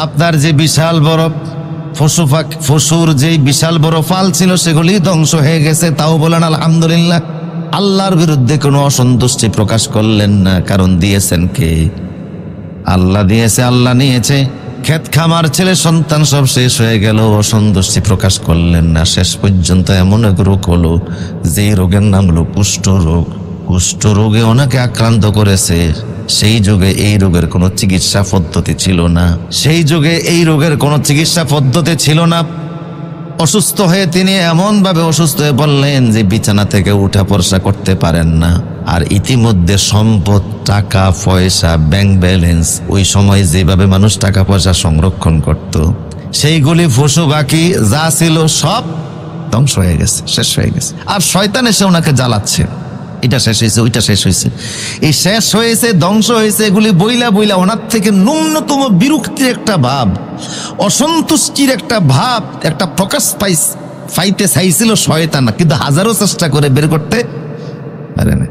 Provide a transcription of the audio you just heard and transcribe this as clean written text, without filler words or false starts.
আপনার যে বিশাল বড় পশুর যে বিশাল বড় ফাল ছিল সেগুলি ধ্বংস হয়ে গেছে, তাও বলেন আলহামদুলিল্লাহ। আল্লাহর বিরুদ্ধে কোনো অসন্তুষ্টি প্রকাশ করলেন না, কারণ দিয়েছেন কে? আল্লাহ দিয়েছে, আল্লাহ নিয়েছে। ক্ষেত খামার ছেলে সন্তান সব শেষ হয়ে গেল, অসন্তুষ্টি প্রকাশ করলেন না। শেষ পর্যন্ত এমন এক রোগ হলো, যে রোগের নাম হলো কুষ্ঠ রোগ। কুষ্ঠ রোগে ওনাকে আক্রান্ত করেছে। সেই যুগে এই রোগের কোনো চিকিৎসা পদ্ধতি ছিল না, সেই যুগে এই রোগের কোনো চিকিৎসা পদ্ধতি ছিল না। অসুস্থ হয়ে তিনি এমনভাবে অসুস্থ হয়ে পড়লেন যে বিছানা থেকে উঠা পড়া করতে পারেন না। আর ইতিমধ্যে সম্পদ, টাকা পয়সা, ব্যাংক ব্যালেন্স, ওই সময় যেভাবে মানুষ টাকা পয়সা সংরক্ষণ করত, সেইগুলি পশু বাকি যা ছিল সব ধ্বংস হয়ে গেছে, শেষ হয়ে গেছে। আর শয়তান এসে ওনাকে জ্বালাচ্ছে, এটা শেষ হয়েছে, ওইটা শেষ হয়েছে, এই শেষ হয়েছে, ধ্বংস হয়েছে, এগুলি বইলা বইলা ওনার থেকে ন্যূনতম বিরক্তির একটা ভাব, অসন্তুষ্টির একটা ভাব, একটা প্রকাশ পাইতে চাইছিল শয়তান, কিন্তু হাজারো চেষ্টা করে বের করতে পারে না।